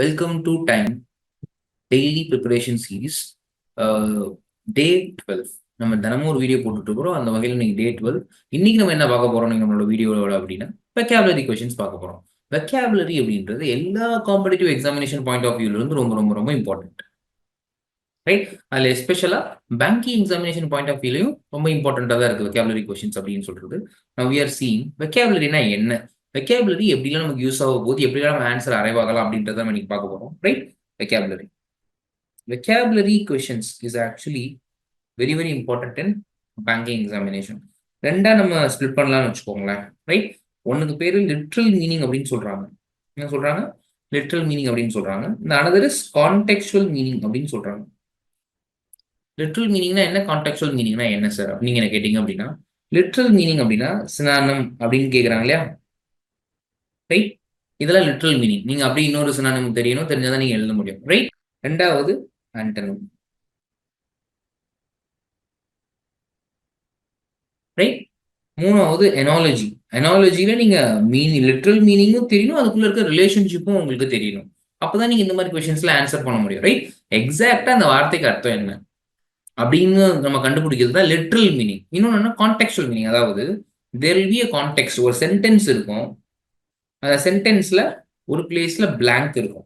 Welcome to time daily preparation series டே 12. நம்ம தினமும் ஒரு வீடியோ போட்டுட்டு இருக்கிறோம். அந்த வகையில் இன்னைக்கு டே 12. இன்னைக்கு நம்ம என்ன பார்க்க போறோம் நம்மளோட வீடியோவோட அப்படின்னா வெக்காபுலரி கொஸ்டின்ஸ் பார்க்க போறோம். வெக்காபுலரி அப்படின்றது எல்லா காம்படிட்டிவ் எக்ஸாமினேஷன் பாயிண்ட் ஆஃப் வியூல இருந்து ரொம்ப ரொம்ப ரொம்ப இம்பார்ட்டன்ட், ரைட்? அதில் எஸ்பெஷலாக பேங்கிங் எக்ஸாமினேஷன் பாயிண்ட் ஆஃப் வியூலையும் ரொம்ப இம்பார்ட்டண்ட்டாக தான் இருக்குது வெக்காபுலரி கொஸ்டின்ஸ் அப்படின்னு சொல்றது. Now we are seeing வெக்காபுலரினா என்ன, வெக்காபுலரி எப்படிலாம் நமக்கு யூஸ் ஆக போகுது, எப்படிலாம் நம்ம ஆன்சர் அரைவ் ஆகலாம் அப்படின்றத நம்ம இன்னைக்கு பார்க்க போறோம், right? Vocabulary questions is actually very very important in banking examination. ரெண்டா நம்ம ஸ்ப்ளிட் பண்ணலாம்னு வச்சுக்கோங்களேன், ரைட்? ஒன்னுக்கு பேரு லிட்ரல் மீனிங் அப்படின்னு சொல்றாங்க. என்ன சொல்றாங்க? லிட்ரல் மீனிங் அப்படின்னு சொல்றாங்க. இந்த another is contextual meaning அப்படின்னு சொல்றாங்க. லிட்ரல் மீனிங்னா என்ன, கான்டெக்சுவல் மீனிங்னா என்ன சார் நீங்க என்ன கேட்டீங்க அப்படின்னா, லிட்ரல் மீனிங் அப்படின்னா சினானிம் அப்படின்னு கேக்குறாங்க இல்லையா, ரைட்? இதெல்லாம் லிட்ரல் மீனிங். நீங்க அப்படி இன்னொரு சினானிம் தெரியணும், தெரிஞ்சாதான் நீங்க எழுத முடியும், ரைட்? ரெண்டாவது ஆண்டனிம், ரைட்? மூணாவது எனாலஜி. எனாலஜியில நீங்க லிட்ரல் மீனிங்கும் தெரியணும், அதுக்குள்ள இருக்க ரிலேஷன்ஷிப்பும் உங்களுக்கு தெரியணும். அப்பதான் நீங்க இந்த மாதிரி கொஸ்டின்ஸ்ல ஆன்சர் பண்ண முடியும், ரைட்? எக்ஸாக்டா அந்த வார்த்தைக்கு அர்த்தம் என்ன அப்படின்னு நம்ம கண்டுபிடிக்கிறது தான் லிட்ரல் மீனிங். இன்னொன்னு கான்டெக்சுவல் மீனிங், அதாவது there will be a context. ஒரு சென்டென்ஸ் இருக்கும், அந்த சென்டென்ஸ்ல ஒரு பிளேஸ்ல blank இருக்கும்.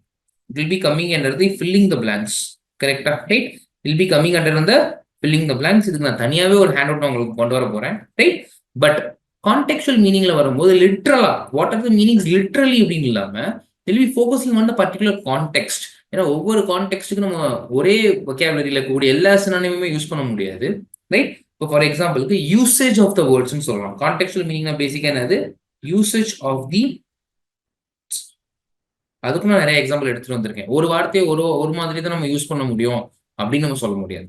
It will be coming under the filling the blanks, கரெக்டா, right? Will be coming under the filling the blanks. இதுக்கு நான் தனியாவே ஒரு ஹேண்ட் அவுட் உங்களுக்கு கொண்டு வர போறேன், ரைட்? பட் கான்டெக்சுவல் மீனிங்ல வரும்போது லிட்ரலா what are the meanings literally அப்படின்னு இல்லாம will be focusing on the particular context. ஏன்னா ஒவ்வொரு கான்டெக்ஸ்ட்டுக்கு நம்ம ஒரே vocabularyல கூடிய எல்லா சினானிமுமே யூஸ் பண்ண முடியாது, ரைட்? இப்போ ஃபார் எக்ஸாம்பிளுக்கு யூசேஜ் ஆஃப் த வேர்ட்ஸ்னு சொல்லலாம். கான்டெக்சுவல் மீனிங்னா பேசிக்கா என்னது? Usage of the. அதுக்கு நான் நிறைய எக்ஸாம்பிள் எடுத்துட்டு வந்திருக்கேன். ஒரு வார்த்தையை ஒரு ஒரு மாதிரி தான் நம்ம யூஸ் பண்ண முடியும் அப்படின்னு நம்ம சொல்ல முடியாது,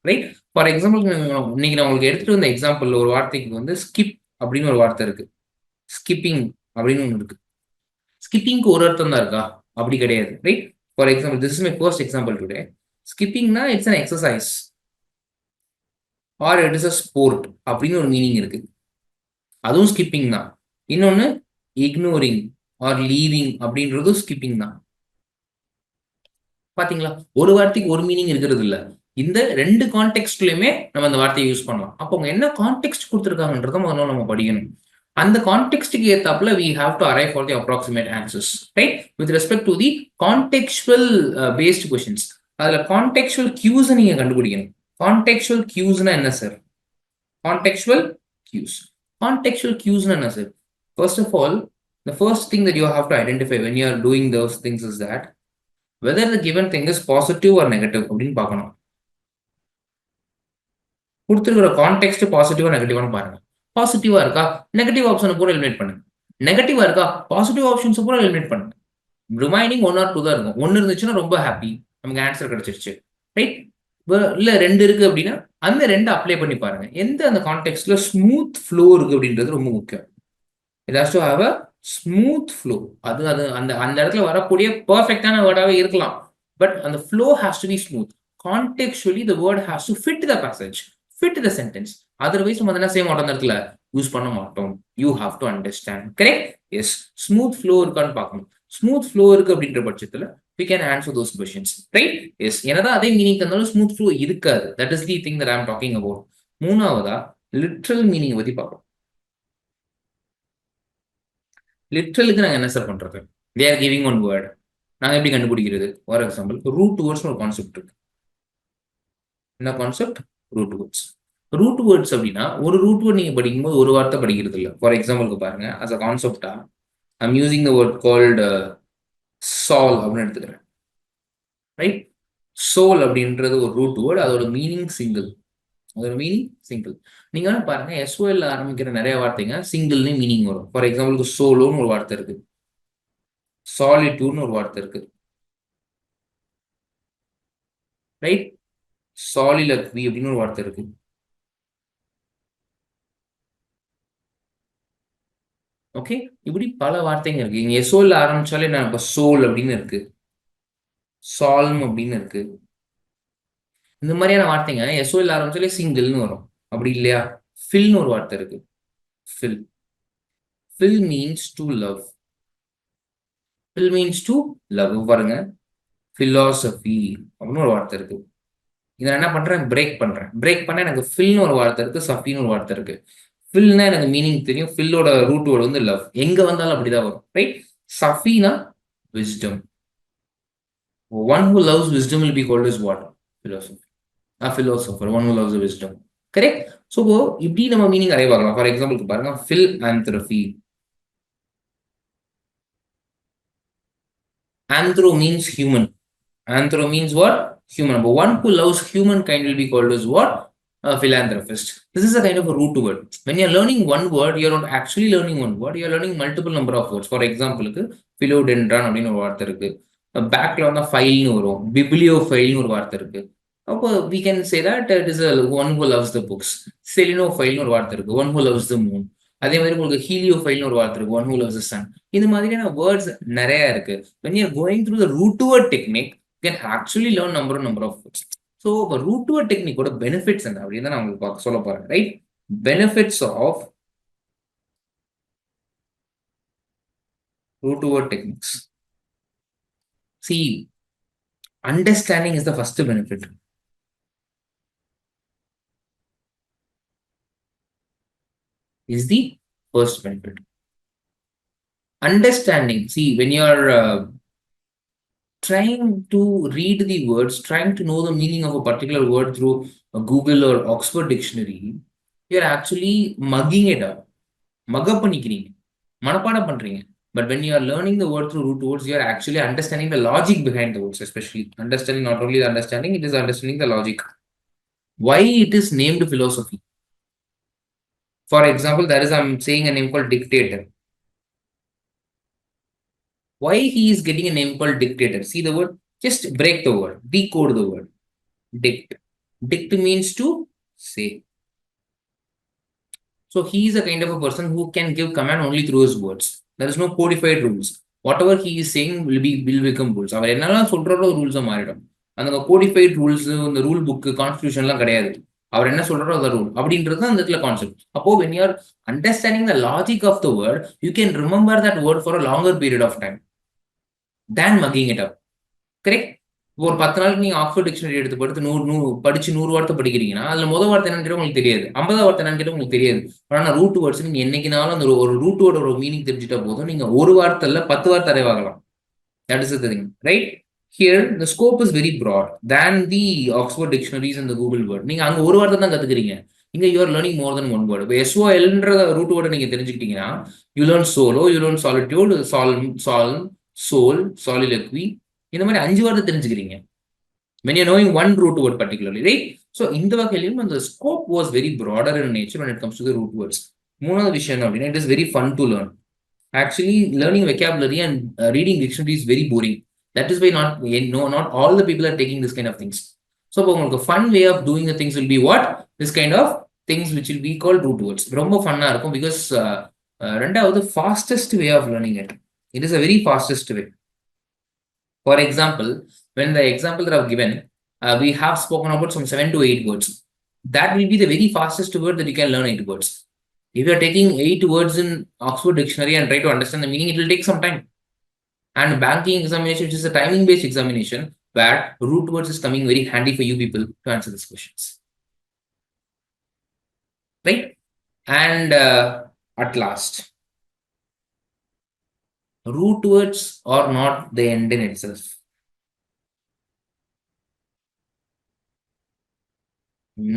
ரைட்? ஃபார் எக்ஸாம்பிள் இன்னைக்கு நான் உங்களுக்கு எடுத்துட்டு வந்த எக்ஸாம்பிள் ஒரு வார்த்தைக்கு வந்து ஸ்கிப் அப்படின்னு ஒரு வார்த்தை இருக்கு, ஸ்கிப்பிங் அப்படின்னு ஒன்று இருக்கு. ஸ்கிப்பிங்க்கு ஒரு அர்த்தம் தான் இருக்கா? அப்படி கிடையாது, right? For example this is my first example today. ஸ்கிப்பிங்னா it's an exercise or it is a sport அப்படின்னு ஒரு மீனிங் இருக்கு, அதுவும் ஸ்கிப்பிங் தான். இன்னொன்னு இக்னோரிங் ஆர் லீவிங் அப்படின்றதும் ஸ்கிப்பிங் தான். பாத்தீங்களா, ஒரு வார்த்தைக்கு ஒரு மீனிங் இருக்கிறது இல்ல. இந்த ரெண்டு கான்டெக்ட்லயுமே நம்ம அந்த வார்த்தையை யூஸ் பண்ணலாம். அப்போ அவங்க என்ன கான்டெக்ட் கொடுத்துருக்காங்கன்றத முதல்ல நம்ம படிக்கணும். அந்த கான்டெக்ட்க்கு ஏத்தாப்புல we have to arrive for the approximate answers, right? With respect to the contextual based questions, அதுல contextual cues நீங்க கண்டுபிடிக்கணும். contextual cuesனா என்ன சார்? contextual cues. contextual cuesனா என்ன sir? First of all, the first thing that you have to identify when you are doing those things is that whether the given thing is positive or negative அப்படின்னு பார்க்கணும். கொடுத்துருக்கிற contact பாசிட்டிவா நெகட்டிவானு பாருங்க. பாசிட்டிவா இருக்கா, negative ஆப்ஷனை பூரா எலிமினேட் பண்ணுங்க. நெகட்டிவா இருக்கா, பாசிட்டிவ் ஆப்ஷன்ஸ் பூரா எலிமினேட் பண்ணுங்க. ரிமைனிங் 1 or 2 தான் இருக்கும். 1 இருந்துச்சுன்னா ரொம்ப ஹாப்பி, நமக்கு ஆன்சர் கிடைச்சிருச்சு, ரைட்? இல்ல 2 இருக்கு அப்படின்னா அந்த 2 அப்ளை பண்ணி பாருங்க. எந்த அந்த கான்டெக்ட்ல ஸ்மூத் ஃப்ளோ இருக்கு அப்படின்றது ரொம்ப முக்கியம். It has to have a smooth flow. அது அது அந்த அந்த இடத்துல வரக்கூடிய பெர்ஃபெக்டான வேர்டாவே இருக்கலாம், பட் அந்த flow has to be smooth. Contextually the word has to fit the passage, fit the sentence. Otherwise நம்ம என்ன செய்ய மாட்டோம், அந்த இடத்துல யூஸ் பண்ண மாட்டோம். You have to understand, correct? Yes, smooth flow இருக்கான்னு பார்க்கணும். ஸ்மூத் ஃப்ளோ இருக்கு அப்படின்ற பட்சத்துல we can answer those questions, right? Yes, என்னதான் அதே மீனிங் தந்தாலும் ஸ்மூத் ஃப்ளோ இருக்காது. that is the thing that I am talking about. மூணாவதா லிட்ரல் மீனிங் பத்தி பார்ப்போம். லிட்ரலுக்கு நாங்கள் என்ன சார் பண்றது? They are giving one word, நாங்கள் எப்படி கண்டுபிடிக்கிறது? ஃபார் எக்ஸாம்பிள் ரூட் வேர்ட்ஸ் ஒரு கான்செப்ட் இருக்கு. என்ன concept? Root words. Root words அப்படின்னா ஒரு ரூட் வேர்ட் நீங்க படிக்கும்போது ஒரு வார்த்தை படிக்கிறது இல்லை. ஃபார் எக்ஸாம்பிளுக்கு பாருங்க, அஸ் அ கான்செப்டா I'm using the word called sol அப்படின்னு எடுத்துக்கிறேன், ரைட்? சோல் அப்படின்றது ஒரு ரூட் வேர்ட், அதோட மீனிங் சிங்கிள். அதோட மீனிங் சிங்கிள். நீங்க வேணா பாருங்க, எஸ்ஓஎல் ஆரம்பிக்கிற நிறைய வார்த்தைங்க சிங்கிள்னு மீனிங் வரும். ஃபார் எக்ஸாம்பிளுக்கு சோலோன்னு ஒரு வார்த்தை இருக்கு, சாலிட்யூட்னு ஒரு வார்த்தை இருக்கு, ரைட்? சாலிலக்வி அப்படின்னு ஒரு வார்த்தை இருக்கு. ஓகே, இப்படி பல வார்த்தைங்க இருக்கு. இங்க எஸ்ஓல ஆரம்பிச்சாலே நான் இப்ப சோல் அப்படின்னு இருக்கு, சால்ம் அப்படின்னு இருக்கு. இந்த மாதிரியான வார்த்தைங்க எஸ்ஓல ஆரம்பிச்சாலே சிங்கிள்னு வரும். அப்படி இல்லையா, ஃபில்னு ஒரு வார்த்தை இருக்கு. Fill, fill means to love, Phil means to love. பாருங்க philosophy அப்படின்னு ஒரு வார்த்தை இருக்கு. இதை நான் என்ன பண்றேன், பிரேக் பண்ண எனக்கு ஃபில்னு ஒரு வார்த்தை இருக்கு, சஃபின்னு ஒரு வார்த்தை இருக்கு. ஃபில்னா எனக்கு மீனிங் தெரியும், ஃபில்லோட ரூட் வேர்டு வந்து லவ். எங்க வந்தாலும் அப்படிதான் வரும், right? Safina wisdom. One who loves wisdom will be called as what? Philosophy. A philosopher, one who loves the wisdom. Correct? So இப்படி நம்ம மீனிங் அரைவ் ஆகலாம். ஃபார் எக்ஸாம்பிளுக்கு பாருங்க, philanthropy. Anthro means human. Anthro means what? Human. But one who loves humankind will be called as what? A philanthropist. This is a kind of a root word. When you're learning one word, you're not actually learning one word. You're learning multiple number of words. For example, philodendron அப்படின்னு ஒரு வார்த்தை இருக்கு. பேக்ல வந்து ஃபைல்னு வரும், பிப்ளியோஃபைல்னு ஒரு வார்த்தை இருக்கு. அப்போ we can say that it is a one who loves the books. செலினோஃபைல்னு ஒரு வார்த்தை இருக்கு, one who loves the moon. அதே மாதிரி உங்களுக்கு ஹீலியோஃபைல்னு ஒரு வார்த்தை இருக்கு, one who loves the sun. இந்த மாதிரியான வேர்ட்ஸ் நிறைய இருக்கு. When you're going through the root word technique, you can actually learn number of words. So root word technique ஓட benefits என்ன அப்படின்னு நான் உங்களுக்கு சொல்ல போறேன், right? Benefits of root word techniques. See, understanding is the first benefit. Is the first benefit. Understanding. See, when you are trying to read the words, trying to know the meaning of a particular word through a Google or Oxford dictionary, you are actually mugging it up. Mug up பண்ணிக்கிறீங்க, மனப்பாடம் பண்றீங்க. But when you are learning the word through root words, you are actually understanding the logic behind the words, especially understanding, not only the understanding, it is understanding the logic. Why it is named philosophy? For example, there is, I'm saying a name called dictator. Why he is getting a name called dictator? See the word, just break the word, decode the word. Dict. Dict means to say. So he is a kind of a person who can give command only through his words. There is no codified rules. Whatever he is saying will become rules. அவர் என்னெல்லாம் சொல்றாரோ ரூல்ஸா மாறிடும். அந்த codified rules, இந்த rule book, கான்ஸ்டிடியூஷன்லாம் கிடையாது. அவர் என்ன சொல்றாரோ அந்த rule அப்படின்றது அந்த இடத்துல கான்செப்ட். அப்போ when you are understanding the logic of the word, you can remember that word for a longer period of time than mugging it up. Correct? ஒரு 10 நாளுக்கு நீங்க ஆக்ஸ்போர்ட் டிக்ஷனரி எடுத்து படிச்சு 100 வார்த்தை படிக்கிறீங்கன்னா அதுல முதல் வார்த்தை என்னன்னு கேட்டா உங்களுக்கு தெரியாது, 50 வார்த்தை என்னன்னு கேட்டா உங்களுக்கு தெரியாது. ஆனா ரூட் வேர்ட்ஸ் நீங்க என்னைக்குனாலும் அந்த ஒரு ரூட் வேர்டோட ஒரு மீனிங் தெரிஞ்சுட்டா போதும், நீங்க ஒரு வார்த்தைல 10 வார்த்தை அரைவாகலாம். That is the thing, right? Here the scope is very broad than the Oxford dictionaries and the Google word. நீங்க அங்க ஒரு வார்த்தை தான் கத்துக்கிறீங்க, இங்க you are learning more than one word. இப்போ SOLன்ற ரூட் வேர்டை நீங்க தெரிஞ்சுக்கிட்டீங்கன்னா you learn solo, you learn solitude, solve, soul, soliloquy, இந்த மாதிரி 5 வார்த்தை தெரிஞ்சுக்கிறீங்க when you're knowing one root word particularly, right? So இந்த வகையிலும் அந்த scope was very broader in nature when it comes to the root words. மூணாவது விஷயம் அப்படின்னா, it is very fun to learn. Actually learning vocabulary and reading dictionary is very boring. That is why not all the people are taking this kind of things. So உங்களுக்கு fun way of doing the things will be what? This kind of things which will be called root words. ரொம்ப ஃபன்னா இருக்கும் because ரெண்டாவது fastest way of learning it. It is a very fastest way. For example, when the example that I've given, we have spoken about some 7 to 8 words. That will be the very fastest word that you can learn 8 words. If you are taking 8 words in Oxford Dictionary and try to understand the meaning, it will take some time. And banking examination, which is a timing-based examination, where root words is coming very handy for you people to answer these questions. Right? And at last, root words are not the end in itself.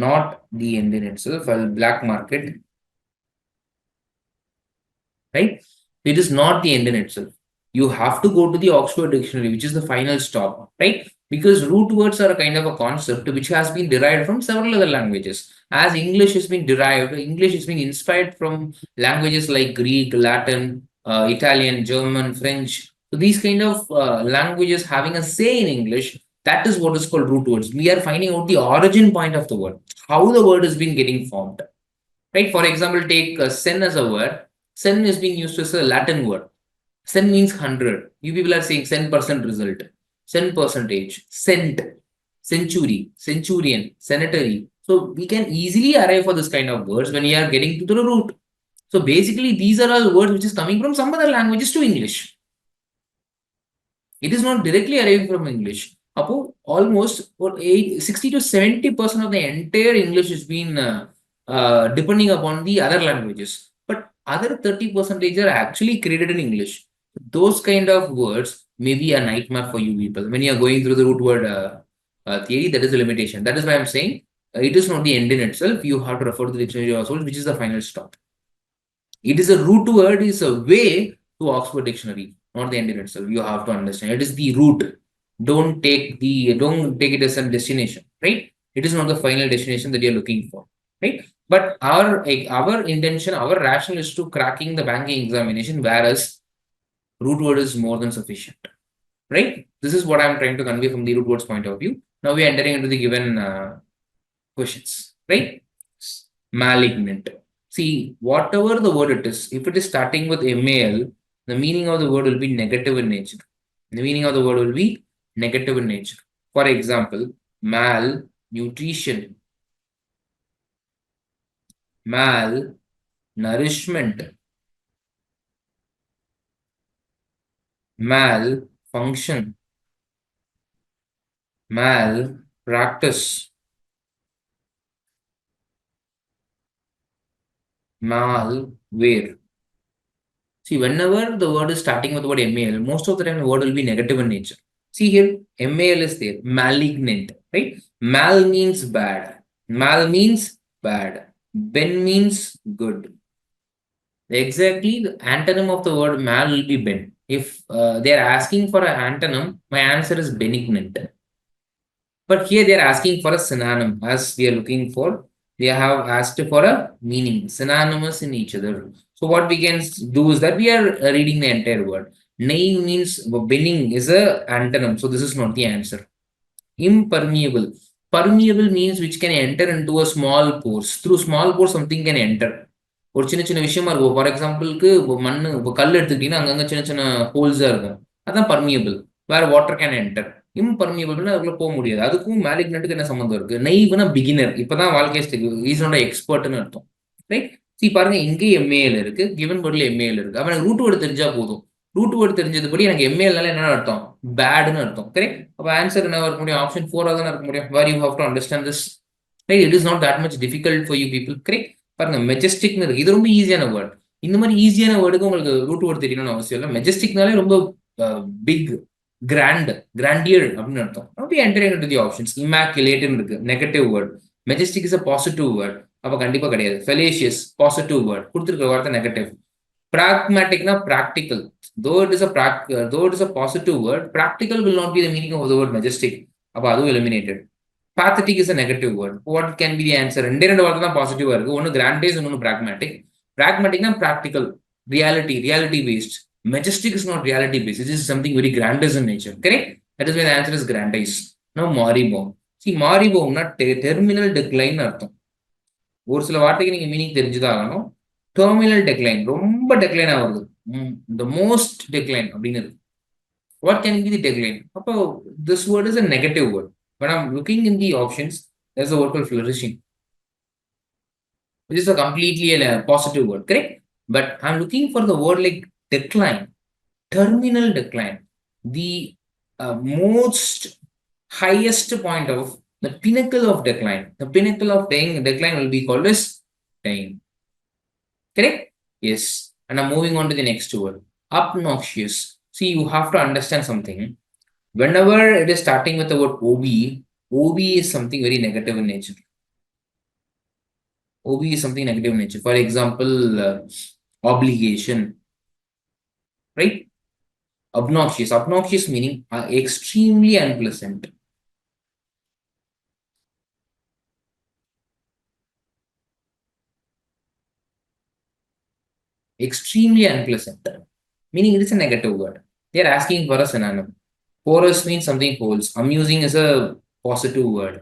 Not the end in itself. I'll black market. Right? It is not the end in itself. You have to go to the Oxford Dictionary, which is the final stop, right? Because root words are a kind of a concept which has been derived from several other languages. As English has been derived, English is being inspired from languages like Greek, Latin, Italian, German, French. So these kind of languages having a say in English, that is what is called root words. We are finding out the origin point of the word, how the word has been getting formed. Right? For example, take sen as a word. Sen is being used as a Latin word. Sen means 100. You people are saying 10% result, 10 percentage, cent, century, centurion, sanitary. So we can easily arrive for this kind of words when we are getting to the root. So basically, these are all words which is coming from some other languages to English. It is not directly arriving from English. Almost 60 to 70% of the entire English has been depending upon the other languages. But other 30% are actually created in English. Those kind of words may be a nightmare for you people. When you are going through the root word theory, that is a limitation. That is why I'm saying it is not the end in itself. You have to refer to the dictionary of souls, which is the final stop. It is a root word, is a way to Oxford Dictionary, not the end in itself. You have to understand. It is the root. Don't take it as a destination, right? It is not the final destination that you're looking for, right? But our intention, our rationale is to cracking the banking examination, whereas root word is more than sufficient, right? This is what I'm trying to convey from the root words point of view. Now we are entering into the given questions, right? Malignant. See, whatever the word it is, if it is starting with MAL, the meaning of the word will be negative in nature. The meaning of the word will be negative in nature. For example, malnutrition, malnourishment, malfunction, malpractice, malware. See, whenever the word is starting with the word MAL, most of the time the word will be negative in nature. See here, MAL is there, malignant, right? Mal means bad. Mal means bad. Ben means good. Exactly, the antonym of the word mal will be ben. If they are asking for an antonym, my answer is benignant. But here they are asking for a synonym as we are looking for. They have asked for a meaning, synonymous in each other. So what we can do is that we are reading the entire word. Name means benign is a antonym. So this is not the answer. Impermeable. Permeable means which can enter into a small pores. Through small pores something can enter. ஒரு சின்ன சின்ன விஷயமா இருக்கும். For எக்ஸாம்பிளுக்கு மண் இப்போ கல் எடுத்துக்கிட்டீங்கன்னா அங்கங்க சின்ன சின்ன ஹோல்ஸாக இருக்கும். அதான் பர்மியபிள். வேற வாட்டர் கேன் என்டர். இம்பர்மியபிள்னா அதுக்குள்ள போக முடியாது. அதுக்கும் மேலிக்னட்டுக்கு என்ன சம்மந்தம் இருக்கு? நெய்வ்னா பிகினர். இப்பதான் வாழ்க்கை இஸ் நாட் எக்ஸ்பர்ட்னு அர்த்தம். ரைட்? சி பாருங்க இங்கே எம்ஏஎல் இருக்கு. கிவன் வேர்ட்ல எம்ஏஎல் இருக்கு. அப்ப எனக்கு ரூட் வேர்டு தெரிஞ்சா போதும். ரூட் வேர்டு தெரிஞ்சதுபடி எனக்கு எம்ஏஎல்னால என்ன அர்த்தம்? பேட்னு அர்த்தம். கரெக்ட்? அப்ப ஆன்சர் என்ன இருக்க முடியும்? ஆப்ஷன் 4 தானே இருக்க முடியும். Where you have to understand this. Right? It is not that much difficult for you people. Correct? பாருங்க மெஜஸ்டிக்னு இருக்கு. இது ரொம்ப ஈஸியான வேர்ட். இந்த மாதிரி ஈஸியான வேர்டுக்கு உங்களுக்கு ரூட் வேர்டு தெரியணும்னு அவசியம் இல்லை. மெஜஸ்டிக்னாலே ரொம்ப பிக், கிராண்டியர் அப்படின்னு அர்த்தம். அப்படி என்டரிங் இன்டு தி ஆப்ஷன்ஸ். இம்மாக்குலேட்னு இருக்கு, negative word. Majestic is a positive word. அப்ப கண்டிப்பா கிடையாது. ஃபெலேஷியஸ் பாசிட்டிவ் வேர்ட். கொடுத்துருக்க வார்த்தை negative. Pragmaticனா practical. Though it is a positive word, practical will not be the meaning of the word majestic. அப்ப அதுவும் eliminated. Pathetic is a negative word. What can be the answer? ரெண்டு வார்த்தை தான் பாசிட்டிவா இருக்கு. ஒன்னு கிராண்டேஸ், இன்னொன்னு pragmatic. Pragmaticனா practical, reality based. Majestic is not reality based. It is something very grandiose in nature. Correct? That is why the answer is grandiose. Now moribund. See, moribundனா terminal decline அர்த்தம். ஒரு சில வார்த்தைக்கு நீங்க மீனிங் தெரிஞ்சுதான் ஆகணும். டெர்மினல் டெக்லைன், ரொம்ப decline ஆகுது. The most decline அப்படின்னு இருக்கு. What can be the decline? அப்போ this word is a negative word. when I'm looking in the options, there's a word called flourishing, which is a completely a positive word, correct? But I'm looking for the word like decline, terminal decline, the most highest point of the pinnacle of decline. The pinnacle of decline will be called as dying. Correct? Yes. And I'm moving on to the next word. Obnoxious. See, you have to understand something. Whenever it is starting with the word OB is something very negative in nature. OB is something negative in nature. For example, obligation. Right? Obnoxious. Obnoxious meaning extremely unpleasant. Extremely unpleasant. Meaning it is a negative word. They are asking for a synonym. Porous means something holds. Amusing is a positive word.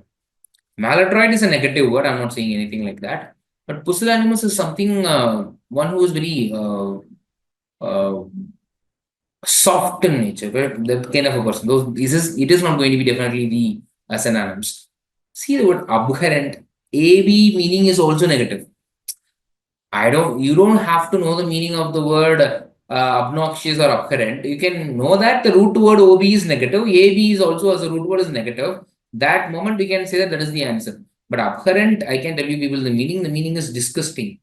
Maladroit is a negative word. I'm not saying anything like that. But pusillanimous is something, one who is very soft in nature, right? That kind of a person. It is not going to be definitely the synonyms. See the word abhorrent. AB meaning is also negative. You don't have to know the meaning of the word obnoxious or abhorrent, you can know that the root word OB is negative. AB is also as a root word is negative. That moment we can say that that is the answer. But abhorrent, I can tell you people the meaning. The meaning is disgusting.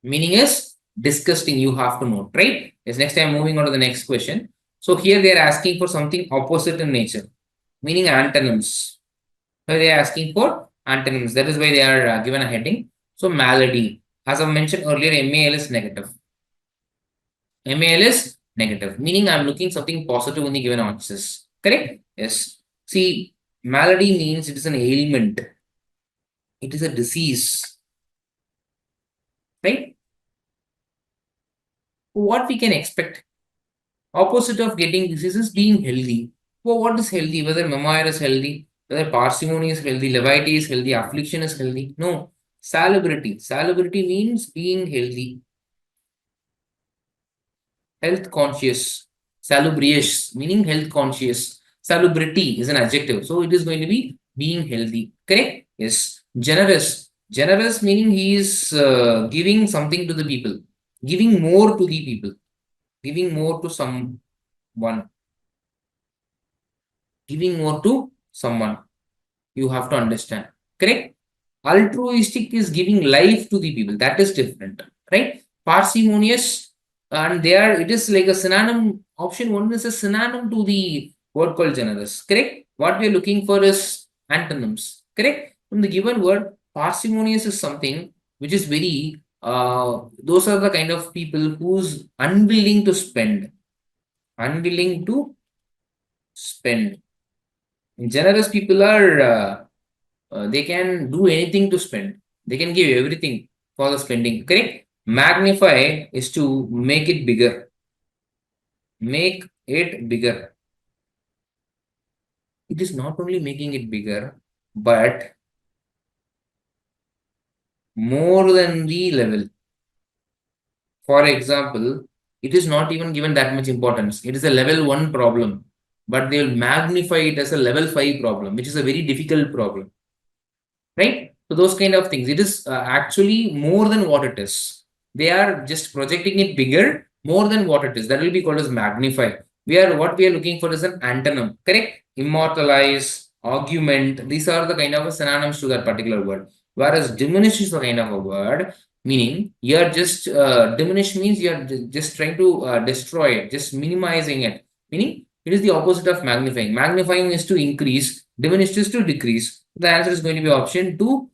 Meaning is disgusting. You have to note, right? Yes, next time moving on to the next question. So here they are asking for something opposite in nature, meaning antonyms. So they are asking for antonyms. That is why they are given a heading. So malady. As I mentioned earlier, MAL is negative. MAL is negative, meaning I'm looking something positive in the given answers. Correct? Yes. See, malady means it is an ailment. It is a disease. Right? What we can expect? Opposite of getting disease is being healthy. Well, what is healthy? Whether memoir is healthy, whether parsimony is healthy, levity is healthy, affliction is healthy. No. Salubrity. Salubrity means being healthy. Health conscious. Salubrious, meaning health conscious. Salubrity is an adjective. So it is going to be being healthy. Correct? Yes. Generous. Generous meaning he is giving something to the people. Giving more to the people. Giving more to someone. Giving more to someone. You have to understand. Correct? Altruistic is giving life to the people. That is different. Right? Parsimonious, and there it is like a synonym. Option one is a synonym to the word called generous. Correct? What we are looking for is antonyms. Correct? From the given word, parsimonious is something which is very those are the kind of people who's unwilling to spend. Unwilling to spend. Generous people are they can do anything to spend. They can give everything for the spending. Correct? Magnify is to make it bigger. Make it bigger. It is not only making it bigger, but more than the level. For example, it is not even given that much importance. It is a level 1 problem, but they will magnify it as a level 5 problem, which is a very difficult problem. Right? So those kind of things. It is actually more than what it is. They are just projecting it bigger, more than what it is. That will be called as magnify. What we are looking for is an antonym. Correct? Immortalize, augment. These are the kind of synonyms to that particular word. Whereas diminish is the kind of a word, meaning you are just diminish means you are just trying to destroy it, just minimizing it. Meaning it is the opposite of magnifying. Magnifying is to increase, diminish is to decrease. The answer is going to be option 2.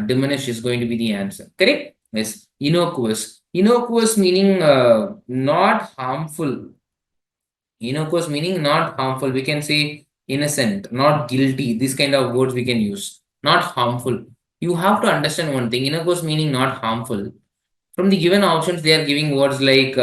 Diminish is going to be the answer. Correct? Yes. Innocuous. Innocuous meaning not harmful. Innocuous meaning not harmful. We can say innocent, not guilty. These kind of words we can use. Not harmful. You have to understand one thing. Innocuous meaning not harmful. From the given options, they are giving words like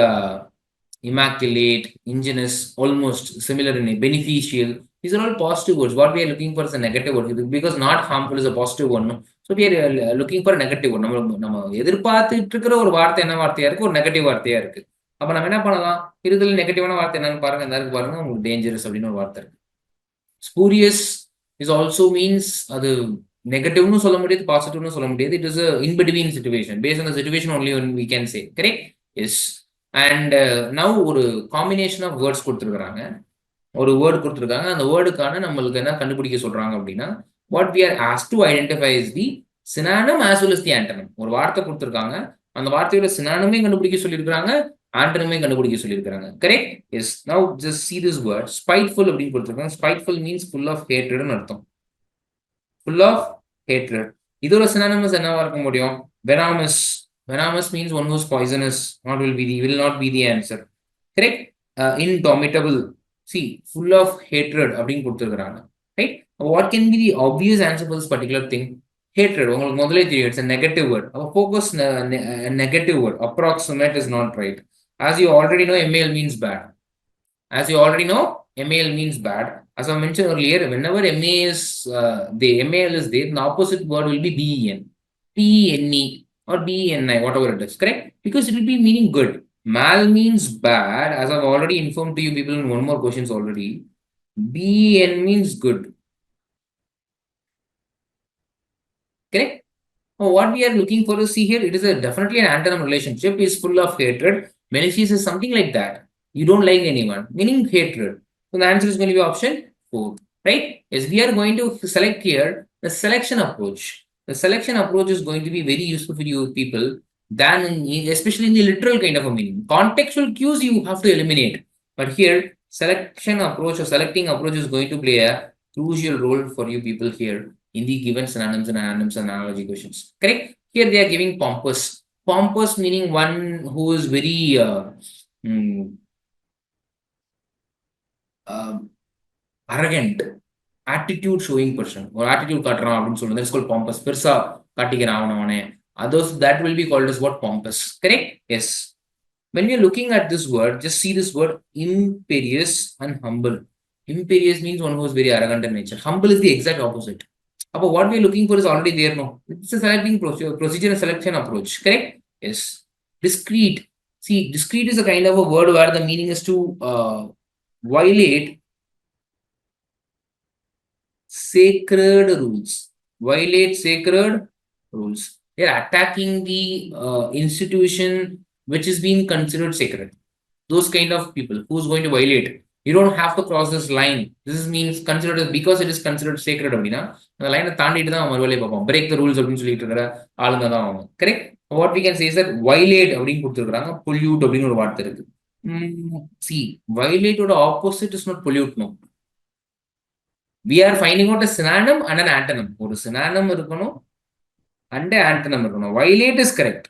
immaculate, ingenious, almost similar in a beneficial. These are all positive words. What we are looking for is a negative word because not harmful is a positive one. No? So we are looking for a negative one. நம்ம எதிர்பார்த்துட்டு இருக்கிற ஒரு வார்த்தை என்ன வார்த்தையா இருக்கு ஒரு negative வார்த்தையா இருக்கு அப்ப நம்ம என்ன பண்ணலாம் இறுதியில் நெகட்டிவான வார்த்தை என்னன்னு பாருங்க இந்த இருக்கு பாருங்க உங்களுக்கு டேஞ்சரஸ் அப்படின்னு ஒரு வார்த்தை இருக்கு ஸ்பூரியஸ் இஸ் ஆல்சோ மீன்ஸ் அது நெகட்டிவ்னு சொல்ல முடியாது பாசிட்டிவ்னு சொல்ல முடியாது it is in between situation based on the situation only we can say correct yes and now ஒரு காம்பினேஷன் ஆஃப் வேர்ட்ஸ் கொடுத்துருக்காங்க ஒரு வேர்டு கொடுத்துருக்காங்க அந்த வேர்டுக்கான நம்மளுக்கு என்ன கண்டுபிடிக்க சொல்றாங்க அப்படின்னா what we are ask to identify is the synonym as well is the antonym ஒரு வார்த்தை கொடுத்துருக்காங்க அந்த வார்த்தையோட சினானமே கண்டுபிடிக்க சொல்லியிருக்காங்க ஆண்டனமே கண்டுபிடிக்க சொல்லியிருக்காங்க correct yes now just see this word spiteful அப்படின்னு கொடுத்துருக்காங்க spiteful means full of hatred அர்த்தம் full of hatred இதோட synonyms என்னவா இருக்க முடியும் venomous venomous means one who's poisonous will not be the answer correct indomitable see full of hatred அப்படின்னு கொடுத்துருக்காங்க right what can be the obvious answer for this particular thing hatred உங்களுக்கு முதல்ல தெரியும் it's a negative word அப்ப focus negative word approximate is not right as you already know MAL means bad as you already know MAL means bad as I mentioned earlier whenever the MAL is there the opposite word will be BEN TENE or BENI whatever it is correct because it will be meaning good mal means bad as I've already informed to you people in one more questions already BEN means good correct What we are looking for is, see here, it is a definitely an antonym relationship is full of hatred. Malicious is something like that. You don't like anyone, meaning hatred. So the answer is going to be option 4, right? Yes, we are going to select here the selection approach. The selection approach is going to be very useful for you people than especially in the literal kind of a meaning. Contextual cues you have to eliminate. But here, selection approach or selecting approach is going to play a crucial role for you people here in the given synonyms and antonyms and analogy questions. Correct? Here they are giving pompous. Pompous meaning one who is very mm, uh, arrogant, attitude showing person or attitude காட்டுறான் அப்படின்னு சொல்லுவாங்க. That's called pompous. பெருசா காட்டிக்கிறான் அவனே. Others that will be called as what? Pompous. Correct? Yes. When we are looking at this word, just see this word imperious and humble. Imperious means one who is very arrogant in nature. Humble is the exact opposite. But what we are looking for is already there, no? It's a selecting procedure and selection approach. Correct? Yes. Discreet. See, discreet is a kind of a word where the meaning is to violate sacred rules. Violate sacred rules. They are attacking the institution which is being considered sacred. Those kind of people who's going to violate. You don't have to cross this line. This means considered as because it is considered sacred அப்படின்னா அந்த லைனை தாண்டிட்டு தான் அவன் வேலையை பார்ப்போம். Break the rules அப்படின்னு சொல்லிட்டு இருக்கிற ஆளுங்க தான் அவங்க. Correct? What we can say is that violate அப்படின்னு கொடுத்துருக்காங்க. பொல்யூட் அப்படின்னு ஒரு வார்த்தை இருக்கு. சி வயலேட்டோட opposite is not pollute. No, we are finding out a synonym and an antonym. ஒரு synonym இருக்கணும் and an antonym இருக்கணும். Violate is correct.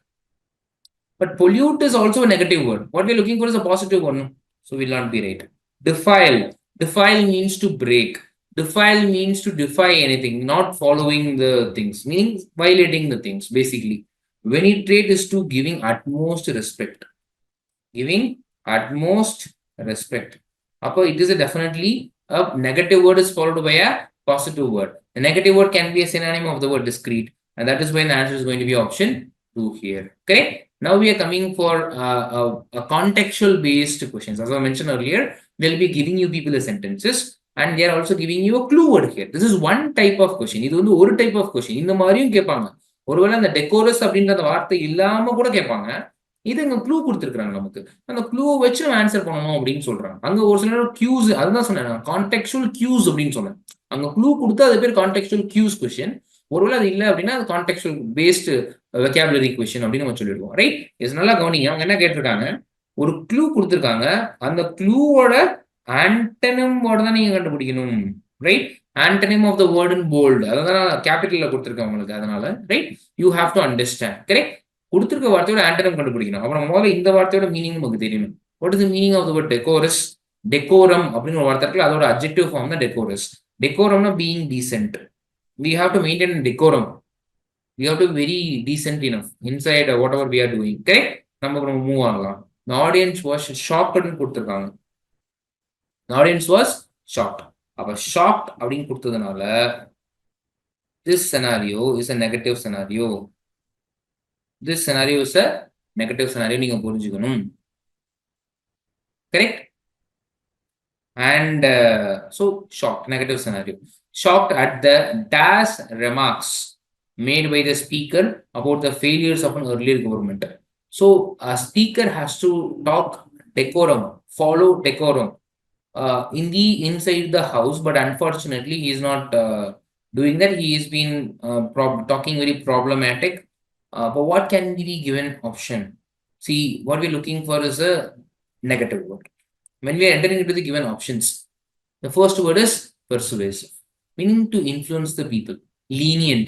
But pollute is also a negative word. What we're looking for is a positive one. So will not be right. Defile. Defile means to break. Defile means to defy anything, not following the things, meaning violating the things, basically. Venetrate is to giving utmost respect. Giving utmost respect. Upper, it is a definitely a negative word is followed by a positive word. The negative word can be a synonym of the word discrete, and that is why the answer is going to be option 2 here. Correct? Now we are coming for a contextual based questions. As I mentioned earlier, they'll be giving you people the sentences and they are also giving you a clue word here. This is one type of question. இது வந்து ஒரு type of question. இந்த மாதிரியும் கேட்பாங்க. ஒருவேளை அந்த டெக்கோரஸ் அப்படின்ற அந்த வார்த்தை இல்லாம கூட கேட்பாங்க. இது அங்க க்ளூ கொடுத்துருக்காங்க நமக்கு. அந்த க்ளூ வச்சு நம்ம ஆன்சர் பண்ணணும் அப்படின்னு சொல்றாங்க. அங்க ஒரு சில கியூஸ், அதுதான் சொன்னேன், கான்டெக்சுவல் கியூஸ் அப்படின்னு சொன்னேன். அங்க க்ளூ கொடுத்து அது பேர் கான்டெக்சுவல் கியூஸ் கொஸ்டின். ஒருவேளை அது இல்லை அப்படின்னா அது கான்டெக்சுவல் பேஸ்டு வெக்காபுலரி கொஸ்டின் அப்படின்னு நம்ம சொல்லிடுவோம். ரைட்? இது நல்லா கவனிங்க. அவங்க என்ன கேட்டிருக்காங்க, ஒரு க்ளூ கொடுத்துருக்காங்க, அந்த க்ளூவோட ஆன்டனிம் வேர்டு தான் நீங்க கண்டுபிடிக்கணும். Right? Antonym of the word in bold, அதான் கேபிட்டல்ல கொடுத்துருக்கேன் உங்களுக்கு. அதனால right, you have to understand. Correct? கொடுத்துருக்க வார்த்தையோட ஆன்டனம் கண்டுபிடிக்கணும். அப்புறம் முதல்ல இந்த வார்த்தையோட மீனிங் நமக்கு தெரியணும். What is the meaning of the word டெக்கோரஸ்? Decorum அப்படின்னு ஒரு வார்த்தை இருக்குல்ல, அதோட அட்ஜெக்டிவ் ஃபார்ம் தான் டெக்கோரஸ். டெக்கோரம்னா being decent. We have to maintain decorum. We have to be very decent enough inside whatever we are doing. Correct? நம்ம move ஆகலாம். The audience was shocked ன்னு கொடுத்துருக்காங்க. The audience was shocked. அப்ப shocked அப்படின்னு கொடுத்ததுனால this scenario is a negative scenario. This scenario is a negative scenario. நீங்க புரிஞ்சுக்கணும். Correct? And so shocked, negative scenario. Shocked at the dash remarks made by the speaker about the failures of an earlier government. So a speaker has to talk decorum, follow decorum in the inside the house, but unfortunately he is not doing that. He has been talking very problematic. But what can be the given option? See, what we're looking for is a negative word. When we are entering into the given options, the first word is persuasive, meaning to influence the people. Lenient.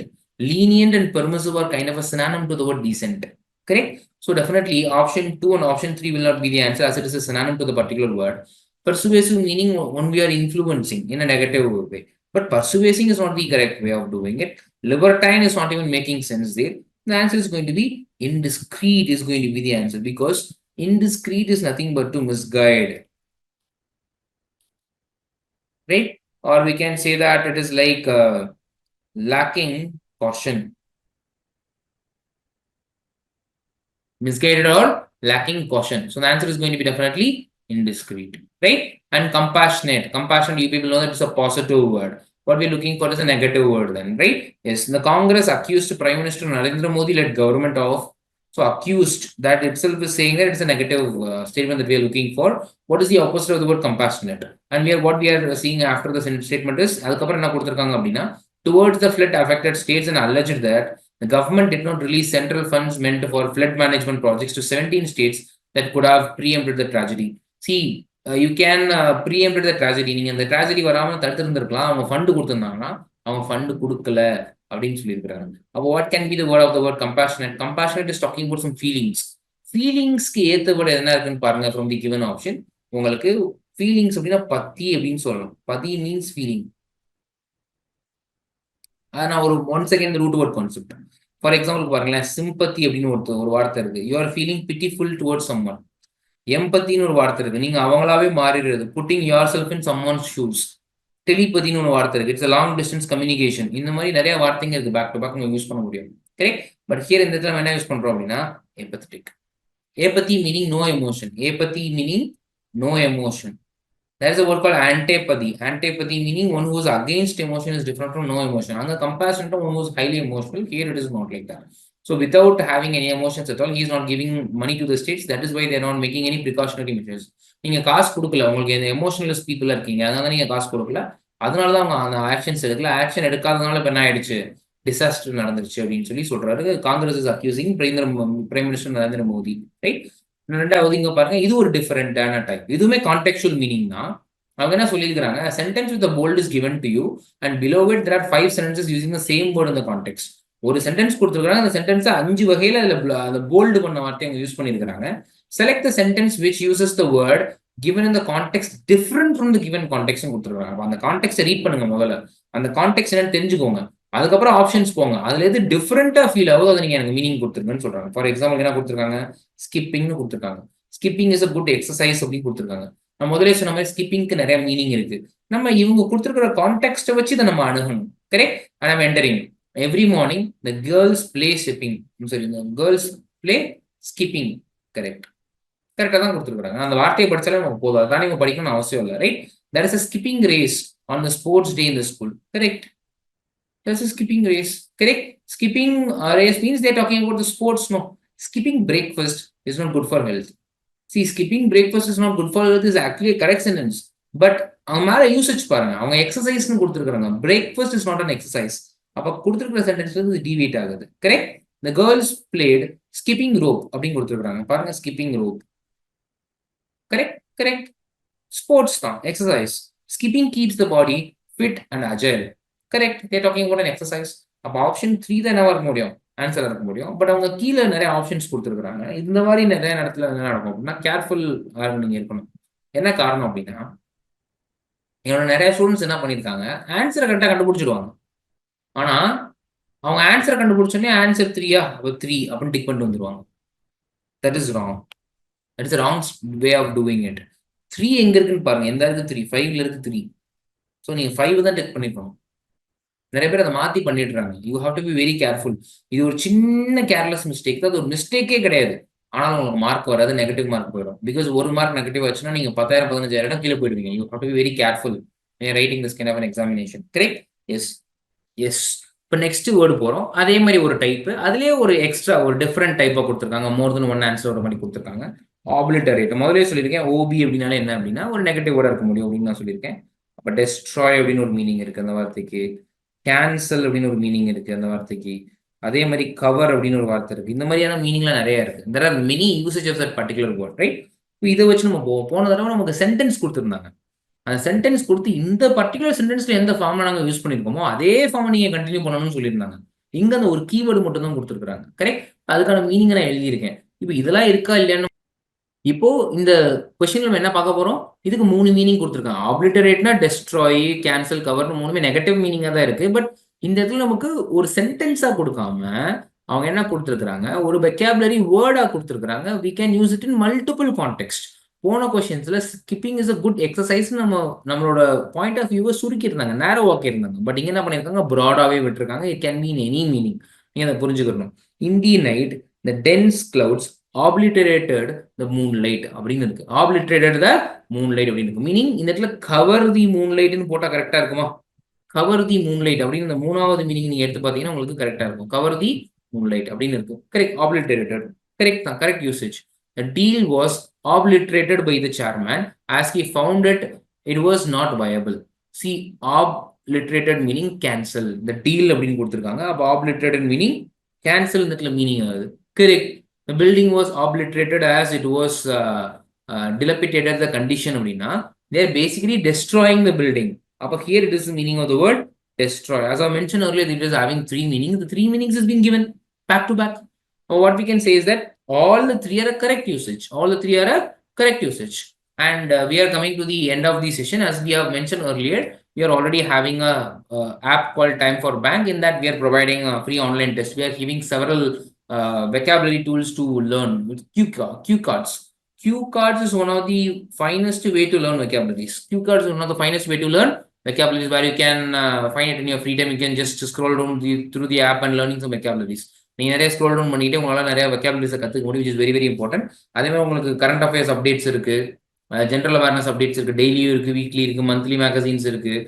Lenient and permissive are kind of a synonym to the word decent. Correct? So definitely option 2 and option 3 will not be the answer, as it is a synonym to the particular word. Persuasive meaning when we are influencing in a negative way. But persuasing is not the correct way of doing it. Libertine is not even making sense there. The answer is going to be indiscreet is going to be the answer, because indiscreet is nothing but to misguide. Right? Or we can say that it is like lacking caution. Misguided or lacking caution. So the answer is going to be definitely indiscreet. Right? And compassionate. Compassionate, you people know that it's a positive word. what we're looking for is a negative word then, right? Yes, the Congress accused Prime Minister Narendra Modi-led government of, so accused, that itself is saying that it's a negative statement that we are looking for. What is the opposite of the word compassionate? And what we are seeing after the statement is, அதுக்கப்புறம் என்ன கொடுத்திருக்காங்க அப்படின்னா, towards the flood affected states and alleged that the government did not release central funds meant for flood management projects to 17 states that could have preempted the tragedy. See, you can preempted the tragedy. நீங்க அந்த tragedy வராம தடுத்திருந்திருக்கலாம். அவங்க fund கொடுத்திருந்தாங்கன்னா, அவங்க fund கொடுக்கல அப்படின்னு சொல்லியிருக்கிறாங்க. அப்போ what can be the word of the word compassionate? Compassionate is talking about some feelings. ஃபீலிங்ஸ்க்கு ஏத்த word என்ன இருக்குன்னு பாருங்க from the given option. உங்களுக்கு ஃபீலிங்ஸ் அப்படின்னா பத்தி அப்படின்னு சொல்லலாம். Pathy means feeling. நான் one second root word concept. For example பாருங்களேன், சிம்பத்தி அப்படின்னு ஒரு வார்த்தை இருக்கு. You are feeling pitiful towards someone. எம்பத்தின்னு ஒரு வார்த்தை இருக்கு, நீங்க அவங்களாவே மாறிடுறது, putting yourself in someone's shoes. டெலிபதின்னு ஒரு வார்த்தை இருக்கு, இட்ஸ் லாங் டிஸ்டன்ஸ் கம்யூனிகேஷன். இந்த மாதிரி நிறைய வார்த்தைங்க இருக்கு, பேக் டு பேக் நம்ம யூஸ் பண்ண முடியும். கரெக்ட். பட் ஹியர் இந்த இடத்துல நம்ம என்ன யூஸ் பண்றோம் அப்படின்னா empathetic. Apathy meaning no emotion. Apathy meaning no emotion. There is a word called antipathy. Antipathy meaning one who is against emotion is different from no emotion. And the compassion to one who is highly emotional, here it is not like that. So without having any emotions at all, he is not giving money to the states. That is why they are not making any precautionary measures. நீங்க காசு கொடுக்கல, உங்களுக்கு இந்த எமோஷனலிஸ்ட் people இருக்கீங்க, அதனால நீங்க காசு கொடுக்கல, அதனால தான் அவங்க அந்த ஆக்ஷன்ஸ் எடுக்கல. ஆக்ஷன் எடுக்காதனால இப்போ என்ன ஆயிடுச்சு, டிசாஸ்டர் நடந்துருச்சு அப்படின்னு சொல்லி சொல்றாரு. Congress is accusing prime minister Narendra Modi, right. ரெண்டாவது இங்க பாருங்க, இது ஒரு டிஃபரெண்டான டைப். இதுவுமே கான்டெக்சுவல் மீனிங் தான். அவங்க என்ன சொல்லியிருக்காங்க, sentence with bold is given to you and below it there are 5 sentences using the same word in the context. ஒரு சென்டென்ஸ் கொடுத்துருக்காங்க, அந்த சென்டென்ஸை 5 வகையில அந்த போல்டு பண்ண வார்த்தை அவங்க யூஸ் பண்ணியிருக்காங்க. Select the sentence which uses the word given in the context different from the given context கொடுத்துருக்காங்க. அந்த கான்டெக்ஸ்டை ரீட் பண்ணுங்க முதல்ல, அந்த கான்டெக்ட் என்னன்னு தெரிஞ்சுக்கோங்க, அதுக்கப்புறம் ஆப்ஷன்ஸ் போங்க, அதுல எது டிஃபரெண்டா ஃபீல் ஆகுது அதை நீங்க எனக்கு மீனிங் கொடுத்துருங்கன்னு சொல்றாங்க. ஃபார் எக்ஸாம்பிள் என்ன கொடுத்துருக்காங்க, ஸ்கிப்பிங்னு கொடுத்துருக்காங்க. Skipping is a good exercise அப்படின்னு கொடுத்துருக்காங்க. நான் முதலே சொன்ன மாதிரி ஸ்கிப்பிங்க்கு நிறைய மீனிங் இருக்கு. நம்ம இவங்க கொடுத்துருக்கிற கான்டெக்ஸ்ட்டை வச்சு இதை நம்ம அணுகணும். கரெக்ட். ஐ ஆம் entering every morning the girls play skipping, சரி கேர்ள்ஸ் பிளே ஸ்கிப்பிங். கரெக்ட். கரெக்டாக தான் கொடுத்துருக்காங்க. அந்த வார்த்தையை படிச்சாலே நமக்கு போதும், அதான் நீங்க படிக்கணும்னு அவசியம் இல்லை, right. There is a skipping race on the sports day in the school. Correct. There's a skipping race. Correct. Skipping race means they're talking about the sports. No, skipping breakfast is not good for health. See, skipping breakfast is not good for health is actually a correct sentence. But அவங்க மேல usage பாருங்க, அவங்க எக்ஸசைஸ்னு கொடுத்துருக்காங்க. Breakfast is not an exercise. அப்ப கொடுத்துருக்கிற சென்டென்ஸ்ல இருந்து deviate ஆகுது. Correct. The girls played skipping rope அப்படின்னு கொடுத்துருக்காங்க. பாருங்க, skipping rope. Correct. Correct. Sports தான், exercise. Skipping keeps the body fit and agile. Correct. They're talking about an exercise. அப்போ option 3 தான் என்ன இருக்க முடியும், ஆன்சர் இருக்க முடியும். பட் அவங்க கீழே நிறைய ஆப்ஷன்ஸ் கொடுத்துருக்காங்க. இந்த மாதிரி நிறைய இடத்துல என்ன நடக்கும் அப்படின்னா கேர்ஃபுல் நீங்க இருக்கணும். என்ன காரணம் அப்படின்னா, என்னோட நிறைய ஸ்டூடெண்ட்ஸ் என்ன பண்ணியிருக்காங்க, ஆன்சரை கரெக்டாக கண்டுபிடிச்சிடுவாங்க. ஆனா அவங்க ஆன்சரை கண்டுபிடிச்சோன்னே ஆன்சர் 3யா, அப்போ 3 அப்படின்னு டிக் பண்ணிட்டு வந்துடுவாங்க. That is wrong. That is wrong way of doing it. 3 எங்க இருக்குன்னு பாருங்க, எந்த இருக்கு 3, 5ல இருக்கு 3. ஸோ நீங்க 5 தான் டிக் பண்ணிக்கணும். நிறைய பேர் அதை மாத்தி பண்ணிடுறாங்க. You have to be very careful. இது ஒரு சின்ன கேர்லெஸ் மிஸ்டேக் தான், அது ஒரு மிஸ்டேக்கே கிடையாது. ஆனாலும் உங்களுக்கு மார்க் வராது, நெகட்டிவ் மார்க் போயிடும். பிகாஸ் ஒரு மார்க் நெகட்டிவ் ஆச்சுன்னா நீங்க 10,000 15,000 கீழே போயிடுவீங்க. You have to be very careful writing this kind of an examination. Correct. Yes. Yes. இப்போ நெக்ஸ்ட் வேர்டு போறோம். அதே மாதிரி ஒரு டைப், அதுலயே ஒரு எக்ஸ்ட்ரா ஒரு டிஃப்ரெண்ட் டைப்பா கொடுத்துருக்காங்க. மோர் தென் ஒன் ஆன்சர் ஒரு மாதிரி கொடுத்துருக்காங்க. ஆப்லிட்டரேட். முதலே சொல்லியிருக்கேன், ஓபி அப்படின்னால என்ன அப்படின்னா ஒரு நெகட்டிவ் வேர்டா இருக்க முடியும் அப்படின்னு நான் சொல்லியிருக்கேன். அப்ப டெஸ்ட்ராய் அப்படின்னு ஒரு மீனிங் இருக்கு அந்த வார்த்தைக்கு. கேன்சல் அப்படின்னு ஒரு மீனிங் இருக்கு அந்த வார்த்தைக்கு. அதே மாதிரி கவர் அப்படின்னு ஒரு வார்த்தை இருக்கு. இந்த மாதிரியான மீனிங்லாம் நிறைய இருக்கு. there are many usage of that particular word, right? இதை வச்சு நம்ம போன தடவை நமக்கு சென்டென்ஸ் கொடுத்துருந்தாங்க. அந்த சென்டென்ஸ் கொடுத்து இந்த பர்டிகுலர் சென்டென்ஸ்ல எந்த ஃபார்மை நாங்க யூஸ் பண்ணிருக்கோமோ அதே ஃபார்மை நீங்க கண்டினியூ பண்ணணும்னு சொல்லியிருந்தாங்க. இங்க அந்த ஒரு கீவேர்டு மட்டும் தான் கொடுத்துருக்காங்க. கரெக்ட். அதுக்கான மீனிங் நான் எழுதியிருக்கேன். இப்போ இதெல்லாம் இருக்கா இல்லையான்னு இப்போ இந்த கொஸ்டின்ல நம்ம என்ன பார்க்க போறோம், இதுக்கு 3 மீனிங் கொடுத்துருக்காங்க. ஆப்லிட்டரேட்னா டெஸ்ட்ராய், கேன்சல், கவர், 3மே நெகட்டிவ் மீனிங்கா தான் இருக்கு. பட் இந்த இடத்துல நமக்கு ஒரு சென்டென்ஸா கொடுக்காம அவங்க என்ன கொடுத்துருக்காங்க, ஒரு வெக்காபுலரி வேர்டா கொடுத்துருக்காங்க. We can use it in multiple context. போன கொஸ்டின்ஸ்ல skipping is a good exercise நம்மளோட பாயிண்ட் ஆஃப் வியூவை சுருக்கி இருந்தாங்க, நேரோ ஆக்கி இருந்தாங்க. பட் இங்க என்ன பண்ணிருக்காங்க, ப்ராடாவே விட்டுருக்காங்க. It can mean any meaning. நீங்க அதை புரிஞ்சுக்கணும். In the night the dense clouds obliterated the moonlight அப்படின்னு இருக்கு. ஆப்லிட்டரேட்டட் த மூன்லைட் அப்படின்னு இருக்கு. மீனிங் இந்த இடத்துல கவர் தி மூன்லைட்னு போட்டா கரெக்டா இருக்குமா? கவர் தி மூன்லைட் அப்படின்னு இந்த மூணாவது மீனிங் நீங்க எடுத்து பார்த்தீங்கன்னா உங்களுக்கு கரெக்டா இருக்கும். கவர் தி மூன்லைட் அப்படின்னு இருக்கும். கரெக்ட். ஆப்லிட்டரேட்டட். கரெக்ட் தான். Correct usage. The deal was obliterated by the chairman as he found it was not viable. See, obliterated meaning cancel. The deal அப்படின்னு கொடுத்துருக்காங்க. அப்போ obliterated meaning cancel இந்த இடத்துல மீனிங் ஆகுது. Correct. The building was obliterated as it was dilapidated the condition அப்படின்னா they are basically destroying the building. But here it is the meaning of the word destroy. As I mentioned earlier, it is having three meanings. The three meanings has been given back to back. What we can say is that all the three are a correct usage. All the three are a correct usage. And we are coming to the end of the session. As we have mentioned earlier, we are already having a app called Time for Bank. In that, we are providing a free online test. We are giving several vocabulary tools to learn with cue cards. Cue cards is one of the finest way to learn vocabularies. Cue cards is one of the finest way to learn vocabularies where you can find it in your free time. You can just scroll down through the app and learning some vocabularies. நீங்கள் நிறைய scroll down பண்ணிட்டு உங்களால் நிறைய வெக்காபுலரிஸை கற்றுக்க முடியும், which is very very important. அதேமாதிரி உங்களுக்கு current affairs updates இருக்குது, ஜென்ரல் அவேர்னஸ் அப்டேட்ஸ் இருக்குது, டெய்லியும் இருக்குது, வீக்லி இருக்குது, மந்த்லி மேகசின்ஸ் இருக்குது,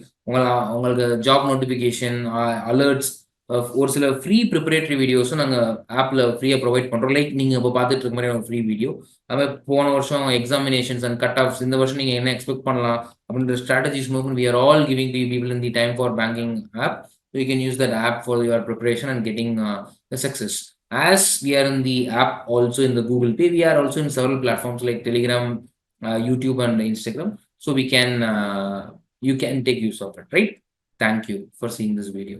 உங்களுக்கு ஜாப் நோட்டிஃபிகேஷன் அலர்ட்ஸ், ஒரு சில ஃப்ரீ ப்ரிப்பரேட்டரி வீடியோஸும் நாங்கள் ஆப்பில் ஃப்ரீயாக ப்ரொவைட் பண்ணுறோம். லைக் நீங்கள் இப்போ பார்த்துட்டு இருக்க மாதிரி ஒரு ஃப்ரீ வீடியோ. அதுமாதிரி போன வருஷம் எக்ஸாமினேஷன்ஸ் அண்ட் கட் ஆஃப்ஸ், இந்த வருஷம் நீங்கள் என்ன எக்ஸ்பெக்ட் பண்ணலாம் அப்படின்ற strategies movement we are all giving to people in the time for banking app. So you can use that app for your preparation and getting the success. As we are in the app also in the Google Pay, we are also in several platforms like Telegram, YouTube and Instagram. So we can you can take use of it, right? Thank you for seeing this video.